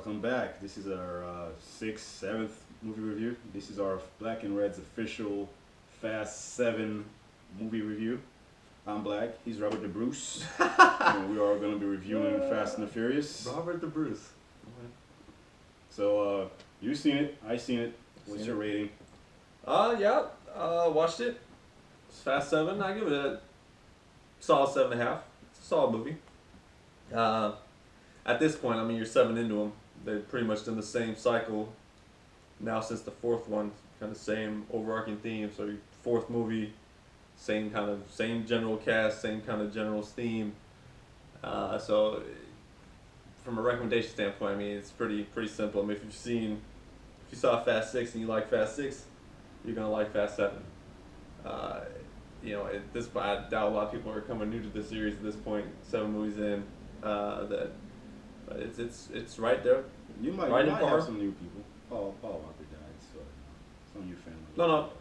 Welcome back. This is our sixth, seventh movie review. This is our Black and Red's official Fast 7 movie review. I'm Black. He's Robert the Bruce. And we are going to be reviewing Fast and the Furious. Robert the Bruce. So, you've seen it. I've seen it. What's your rating? Yeah. Watched it. It's Fast 7. I give it a solid 7.5. It's a solid movie. At this point, I mean, you're 7 into them. They've pretty much done the same cycle now since the fourth one. Kind of same overarching theme. So your fourth movie, same general cast, same kind of general theme. So from a recommendation standpoint, I mean, it's pretty simple. I mean, if you saw Fast 6 and you like Fast 6, you're gonna like Fast 7. At this point, I doubt a lot of people are coming new to the series at this point. 7 movies in, but it's right there. You might have some new people. Paul Walker died, so some new family. No.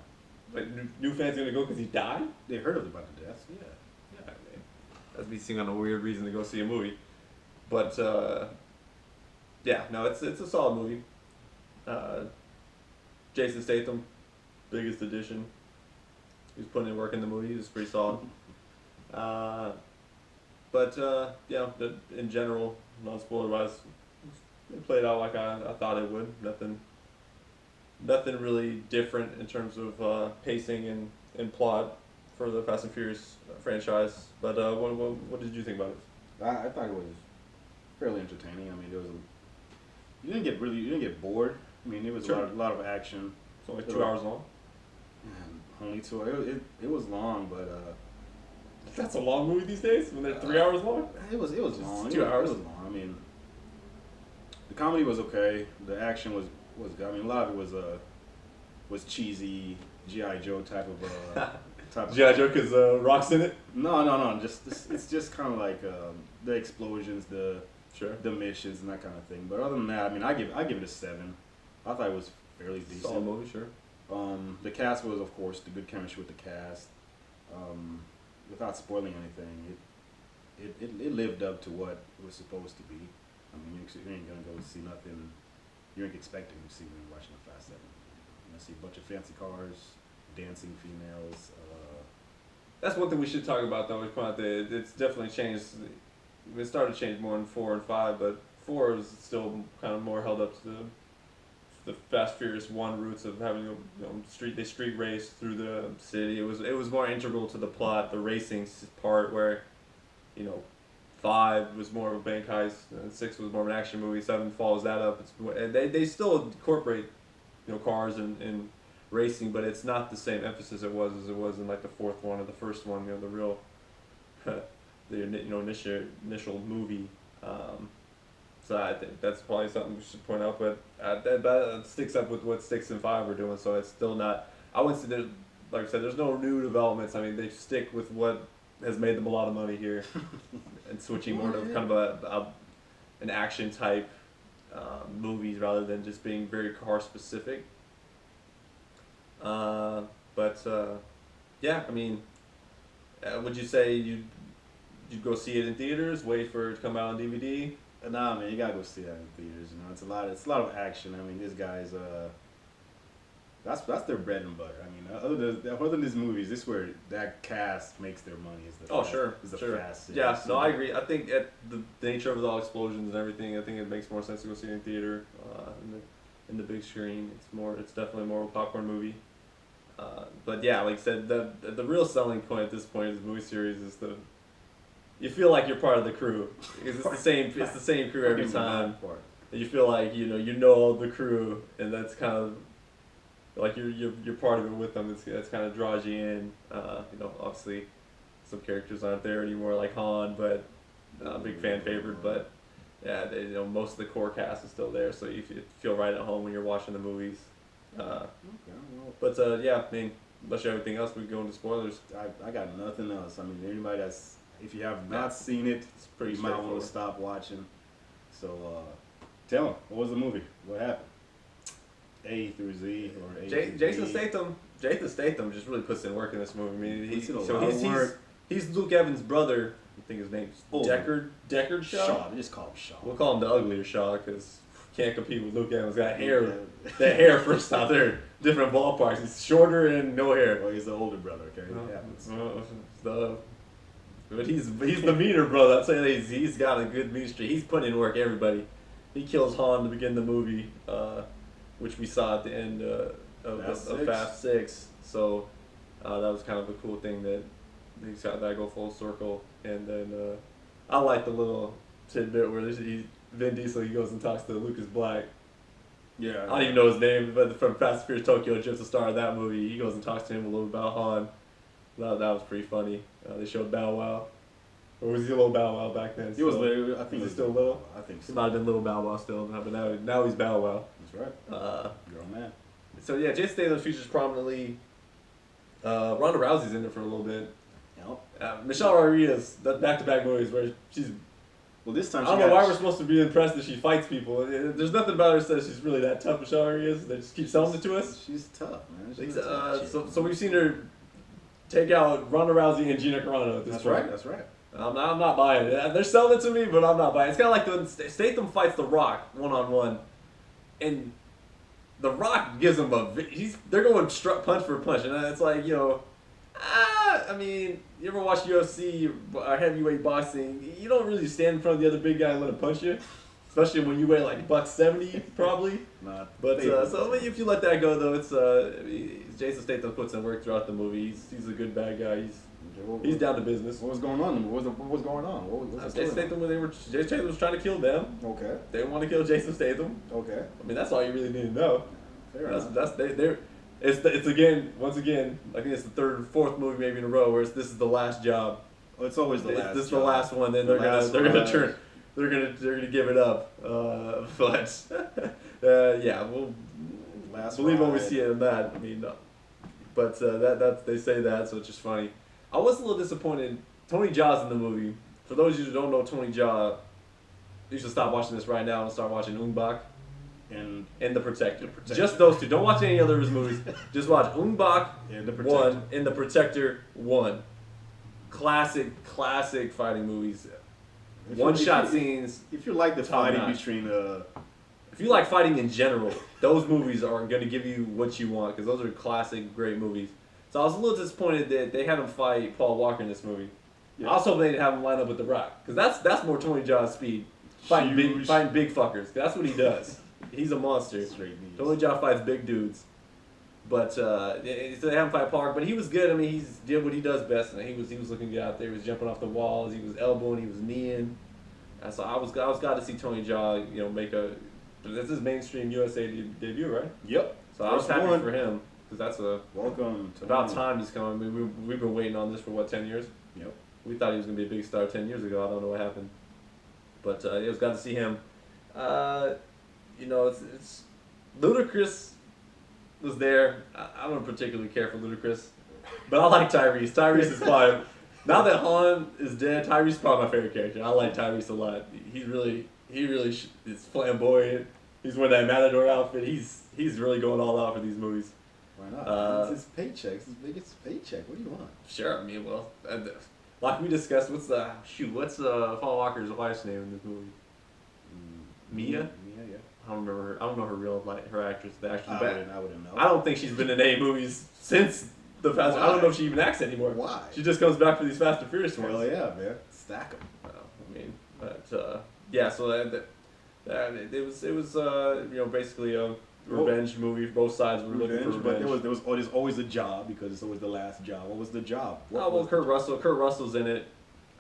But new fans gonna go because he died? They heard about the deaths. Yeah. That'd be seeing on a weird reason to go see a movie. But it's a solid movie. Jason Statham, biggest addition. He's putting in work in the movie. It's pretty solid. In general, non-spoiler wise, it played out like I thought it would. Nothing really different in terms of pacing and plot for the Fast and Furious franchise. But what did you think about it? I thought it was fairly entertaining. I mean, you didn't get bored. I mean, it was Sure. a lot of action. It's only 2 hours long. Only 2. It was long, but That's a long movie these days when they're 3 hours long. it was long. It's 2 hours. It was long. I mean, the comedy was okay. The action was good. I mean, a lot of it was cheesy G.I. Joe type of G.I. Joe because Rock's in it. No. It's just kind of like the explosions, the missions and that kind of thing. But other than that, I mean, I give it a 7. I thought it was fairly decent. Solid movie, sure. The cast was, of course, the good chemistry with the cast. Without spoiling anything, it lived up to what it was supposed to be. I mean, you ain't gonna go see nothing you ain't expecting to see when you're watching a Fast 7. You're gonna see a bunch of fancy cars, dancing females. That's one thing we should talk about, though. It's definitely changed. It started to change more in 4 and 5, but 4 is still kind of more held up to the Fast Furious 1 roots of having street race through the city. It was more integral to the plot, the racing part, where 5 was more of a bank heist, and 6 was more of an action movie. 7 follows that up. They still incorporate cars and racing, but it's not the same emphasis as it was in like the fourth one or the first one. The real initial movie. So I think that's probably something we should point out, but that sticks up with what 6 and 5 are doing. So it's still not. I wouldn't say like I said, there's no new developments. I mean, they stick with what has made them a lot of money here, and switching more to kind of an action type movies rather than just being very car specific. I mean, would you say you'd go see it in theaters? Wait for it to come out on DVD? Nah, man, you gotta go see that in theaters. It's a lot of action. I mean, these guys, that's their bread and butter. I mean, other than these movies, this is where that cast makes their money. Fast. Yeah, no, I agree. I think at the nature of all explosions and everything, I think it makes more sense to go see it in theater, in the big screen. It's definitely more of a popcorn movie. But yeah, like I said, the real selling point at this point of the movie series is you feel like you're part of the crew because it's the same crew every time. And you feel like you know the crew, and that's kind of like you're part of it with them. It's kind of draws you in. Obviously, some characters aren't there anymore, like Han, but big fan favorite. But yeah, most of the core cast is still there, so you feel right at home when you're watching the movies. I mean, unless you have anything else, we can go into spoilers. I got nothing else. I mean, anybody if you have not seen it, you might want to stop watching. So, tell them, what was the movie? What happened? A through Z or A through Jason Z? Statham. Jason Statham just really puts in work in this movie. I mean, he's Luke Evans' brother. I think his name's Deckard Shaw. They just call him Shaw. We'll call him the uglier Shaw because can't compete with Luke Evans. Got hair, the hair first out there, different ballparks. He's shorter and no hair. Well, he's the older brother, okay? It happens. But he's the meaner brother. I'd say he's got a good mean streak. He's putting in work. Everybody. He kills Han to begin the movie, which we saw at the end of Fast 6. So that was kind of a cool thing that he's got that go full circle. And then I like the little tidbit where Vin Diesel, he goes and talks to Lucas Black. Yeah. I don't even know his name, but from Fast and Furious Tokyo Drift, the star of that movie, he goes and talks to him a little about Han. That was pretty funny. They showed Bow Wow. Or was he a little Bow Wow back then? He was little. I think he's still little. I think so. He might have been little Bow Wow still, but now he's Bow Wow. That's right. Girl, man. So yeah, Jason Statham features prominently. Ronda Rousey's in it for a little bit. Yep. Michelle Rodriguez, back-to-back movies where she's. Well, this time I don't know why we're supposed to be impressed that she fights people. There's nothing about her that says she's really that tough. Michelle Rodriguez. They just keep selling it to us. She's tough, man. She's tough. So we've seen her take out Ronda Rousey and Gina Carano at this point. Right. That's right. I'm not buying it. They're selling it to me, but I'm not buying it. It's kind of like when Statham fights The Rock one-on-one, and The Rock gives him they're going punch for punch, and it's like, I mean, you ever watch UFC or heavyweight boxing? You don't really stand in front of the other big guy and let him punch you, especially when you weigh like $170 probably. But if you let that go though, it's Jason Statham puts in work throughout the movie. He's a good bad guy. He's down to business. What was going on? What was going on? Jason Statham was trying to kill them. Okay. They didn't want to kill Jason Statham. Okay. I mean, that's all you really need to know. Fair enough. It's again, once again, I think it's the third or fourth movie maybe in a row where this is the last job. Well, it's always the last. This is the last one. Then they're gonna give it up. Yeah, we'll believe when we see it in that. I mean, no. But that they say that, so it's just funny. I was a little disappointed. Tony Jaa's in the movie. For those of you who don't know Tony Jaa, you should stop watching this right now and start watching Ong Bak and The Protector. Just those two. Don't watch any other of his movies. Just watch Ong Bak and The Protector. 1 and The Protector 1. Classic fighting movies. One-shot scenes. If you like the fighting between if you like fighting in general, those movies are going to give you what you want because those are classic, great movies. So I was a little disappointed that they had him fight Paul Walker in this movie. Yeah. I also they didn't have him line up with The Rock because that's more Tony Jaa's speed. Fighting big fuckers. That's what he does. He's a monster. Tony Jaa fights big dudes. But so they had him fight Paul Walker, but he was good. I mean, he did what he does best, and he was looking good out there. He was jumping off the walls. He was elbowing. He was kneeing. And so I was glad to see Tony Jaa, make a. This is mainstream USA debut, right? Yep. So I was happy for him because that's welcome. About time he's coming. I mean, we've been waiting on this for 10 years. Yep. We thought he was gonna be a big star 10 years ago. I don't know what happened, but it was glad to see him. It's Ludacris was there. I don't particularly care for Ludacris, but I like Tyrese. Tyrese is fine. Now that Han is dead, Tyrese is probably my favorite character. I like Tyrese a lot. He really is flamboyant. He's wearing that Matador outfit. He's really going all out for these movies. Why not? It's his paycheck. It's his biggest paycheck. What do you want? Sure. I mean, well, like we discussed, what's Paul Walker's wife's name in this movie? Mia. Mia, yeah. I don't remember. I don't know her actress. The actress. I wouldn't know. I don't think she's been in any movies since the Fast. I don't know if she even acts anymore. Why? She just comes back for these Fast and Furious ones. Well, yeah, man. Stack them. I mean, but yeah. So it was basically a revenge movie. Both sides were looking for revenge. But there's always a job because it's always the last job. What was the job? Kurt Russell. Kurt Russell's in it.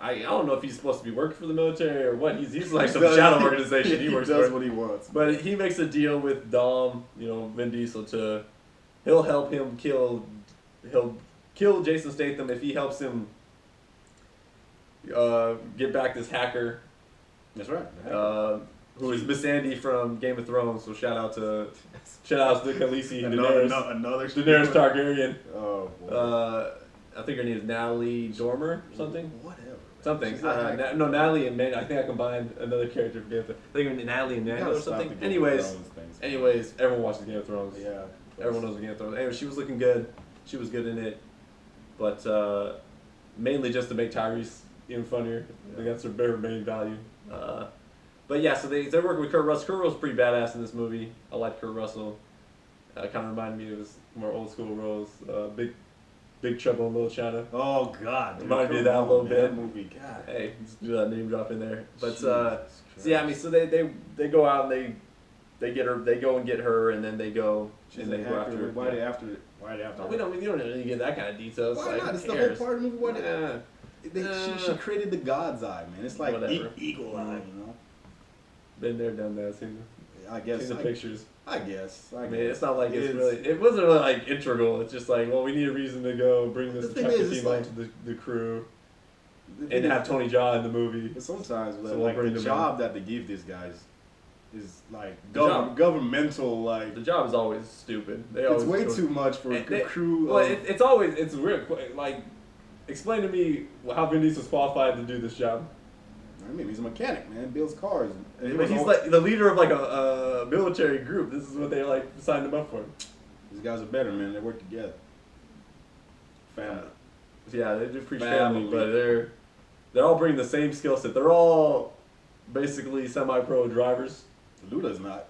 I don't know if he's supposed to be working for the military or what. He's like some shadow organization. He works does for. What he wants. But he makes a deal with Dom, Vin Diesel he'll help him kill Jason Statham if he helps him get back this hacker. That's right. Who is Miss Andy from Game of Thrones? So shout out to Khaleesi, Daenerys Targaryen. Oh boy. I think her name is Natalie Dormer or something. Whatever. Something. No, Natalie and Manuel. I think I combined another character from Game of Thrones. I think her Natalie and Manuel or something. Anyways, everyone watches Game of Thrones. Yeah. Everyone knows Game of Thrones. Anyway, she was looking good. She was good in it. But mainly just to make Tyrese even funnier. Yeah. I think that's her main value. But But yeah, so they're working with Kurt Russell. Kurt Russell's pretty badass in this movie. I like Kurt Russell. Kind of reminded me of his more old school roles. Big Trouble in Little China. Oh God, dude, Reminded me of that a little bit. That movie, God. Hey, just do that name drop in there. But Jesus so yeah, I mean, so they go out and they get her. They go and get her, and then they go She's and they go after her. Why they after? Why they after? No, we don't really get that kind of details. Why like, not? It's the cares? whole part of the movie. Why she created the God's eye, man. It's like eagle eye, you know. Been there, done that. Seen the pictures. I guess. I mean, it's not like it's really. It wasn't really like integral. It's just like, well, we need a reason to go bring this detective team onto the crew, and have Tony Jaa in the movie. But sometimes, so like the job that they give these guys is like governmental. Like the job is always stupid. It's way too much for a crew. Well, it's weird. Like, explain to me how Vin Diesel's qualified to do this job. I mean, he's a mechanic, man. Builds cars. But he's like the leader of like a military group. This is what they like signed him up for. These guys are better, man. They work together. Family. Yeah, they do preach family, but they're all bringing the same skill set. They're all basically semi-pro drivers. Luda's not.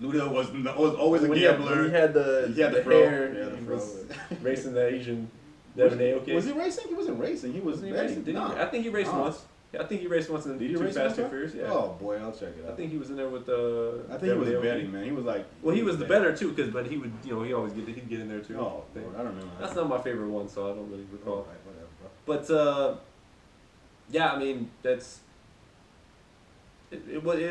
Luda was always a gambler. He had the hair. Yeah, the he fro. was racing the Asian Devin Aoki. Was he racing? He wasn't racing. He was betting. I think he raced once. I think he raced once in the Too Fast, Too Furious. Yeah. Oh boy, I'll check it out. I think he was in there with the. I think he was betting, man. He was like. Well, he was the better too, but he would, he'd get in there too. Oh, Lord, I don't know. That's not my favorite one, so I don't really recall. Right, whatever, bro. But yeah, I mean that's. It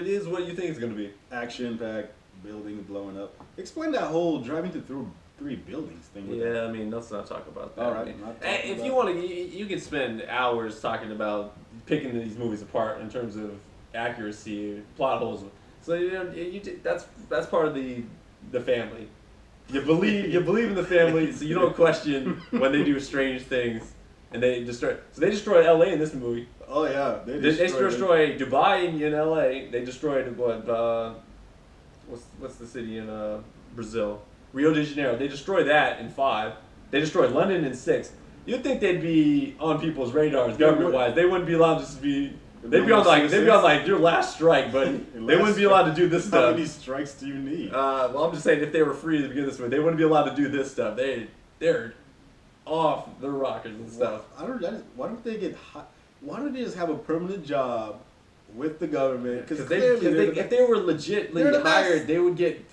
is what you think it's gonna be. Action packed, buildings blowing up. Explain that whole driving through 3 buildings thing. Yeah, I mean, let's not talk about that. All right. If you want to, you can spend hours talking about picking these movies apart in terms of accuracy, plot holes. So that's part of the family. You believe in the family, so you don't question when they do strange things, and they destroy. So they destroy L.A. in this movie. Oh yeah, they destroy Dubai in L.A. They destroyed what's the city in Brazil? Rio de Janeiro. They destroyed that in 5. They destroyed London in 6. You'd think they'd be on people's radars, government-wise. They wouldn't be allowed to just be. They'd be on like your last strike, buddy. They wouldn't be allowed to do this stuff. How many strikes do you need? Well, I'm just saying, if they were free to begin this with, they wouldn't be allowed to do this stuff. They're off the rockers and stuff. Why don't they get hot? Why don't they just have a permanent job with the government? Because if they were legitimately hired, they would get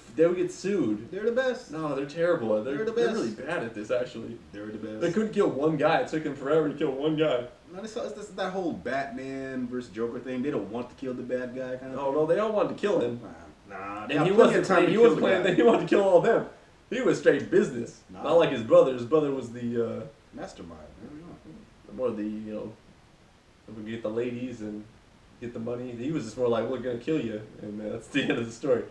sued. They're the best. No, they're terrible. They're the best. They're really bad at this, actually. They're the best. They couldn't kill one guy. It took them forever to kill one guy. No, it's that whole Batman versus Joker thing. They don't want to kill the bad guy, kind of. Oh no, they all wanted to kill him. Nah. And he wasn't planning. He wanted to kill all of them. He was straight business. Nah. Not like his brother. His brother was the mastermind. More the we get the ladies and get the money. He was just more like, we're gonna kill you, and that's the end of the story.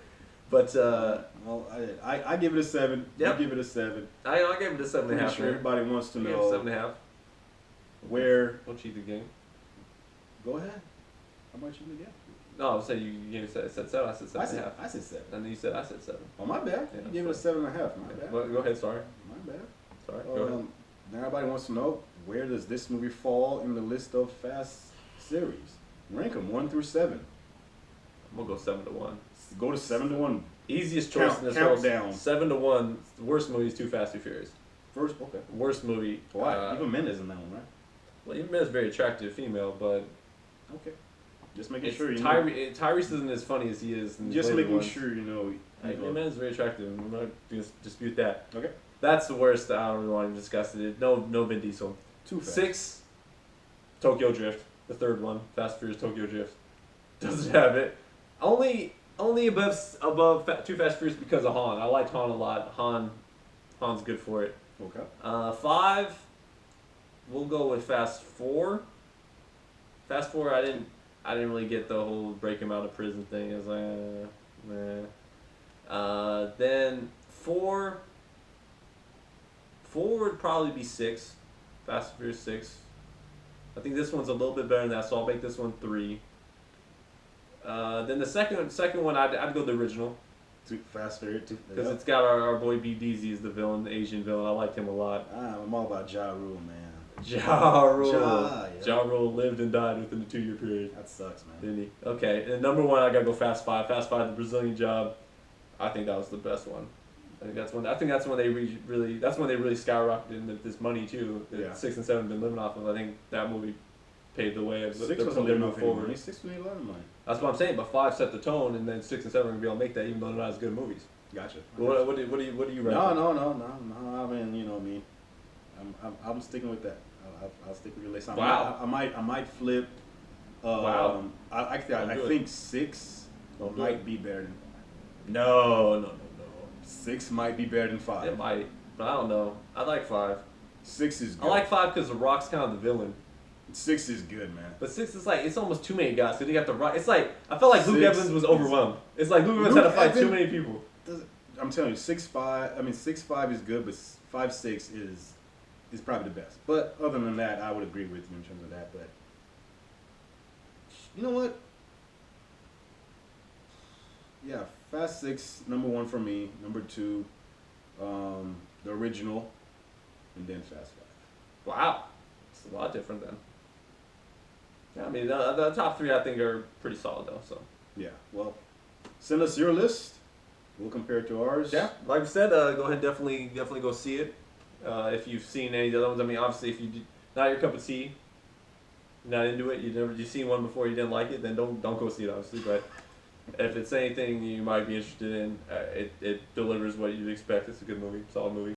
But well, I give it a 7. Yep. You give it a 7. I gave it a 7.5. Sure, everybody wants to know. 7.5. Where? Don't cheat the game. Go ahead. How much you get? No, I was saying you gave it said 7. I said 7.5. I said 7. And then you said I said 7. Oh my bad. Yeah, you gave it a 7.5. My bad. Well, go ahead. Sorry. My bad. Sorry. Go ahead. Now everybody wants to know, where does this movie fall in the list of Fast series? Rank them 1 through 7. We'll go 7 to 1. Go to 7 to 1. Easiest choice in this countdown. 7 to 1. The worst movie is Too Fast, Too Furious. First, okay. Worst movie. Why? Eva Mendes in that one, right? Well, Eva Mendes is a very attractive female, but okay. Just making sure you Tyrese isn't as funny as he is. In just making sure you know. Eva Mendes is very attractive. I'm not going to dispute that. Okay. That's the worst. I don't really want to discuss it. No Vin Diesel. Too fast. 6. Tokyo Drift. The third one. Fast and Furious Tokyo Drift. Doesn't have it. Only above Too Fast and Furious because of Han. I liked Han a lot. Han's good for it. Okay. 5. We'll go with Fast 4. Fast 4. I didn't really get the whole break him out of prison thing. I was like, nah. Then 4. 4 would probably be 6. Fast and Furious 6. I think this one's a little bit better than that, so I'll make this one 3. Then the second one, I'd go the original. Too Fast Furious. Because it's got our boy B. Deezy as the villain, the Asian villain. I liked him a lot. I'm all about Ja Rule, man. Ja Rule. Ja, yeah. Ja Rule lived and died within a 2-year period, That sucks, man. didn't he? Okay, and number 1, I gotta go Fast Five. Fast Five, the Brazilian Job. I think that was the best one. I think that's when. I think that's when they really. That's when they really skyrocketed into this money too. That Yeah. 6 and 7 have been living off of. I think that movie paved the way. Six wasn't living off any money. 6 made a lot of money. That's what I'm saying. But 5 set the tone, and then 6 and 7 are gonna be able to make that, even though they're not as good movies. Gotcha. What do you reckon? No. I mean, you know me. I'm sticking with that. I'll stick with your list. Wow. I might flip. Wow. I Good. think 6 Good. might be better than 5. No. 6 might be better than 5. It might, but I don't know. I like 5. 6 is good. I like 5 because The Rock's kind of the villain. 6 is good, man. But 6 is like, it's almost too many guys. Because you got The Rock. It's like, I felt like Luke 6 Evans was overwhelmed. It's like Luke Evans had to fight too many people. I'm telling you, 6'5". I mean, 6'5" is good, but 5'6" is probably the best. But other than that, I would agree with you in terms of that. But you know what? Yeah, Fast 6, number 1 for me. Number 2, the original, and then Fast 5. Wow. It's a lot different then. Yeah, I mean, the top 3 I think are pretty solid though, so. Yeah. Well, send us your list. We'll compare it to ours. Yeah, like I said, go ahead, definitely go see it. If you've seen any of the other ones, I mean, obviously, if you not your cup of tea, you're not into it, you've seen one before, you didn't like it, then don't go see it, obviously. But if it's anything you might be interested in, it delivers what you'd expect. It's a good movie, solid movie.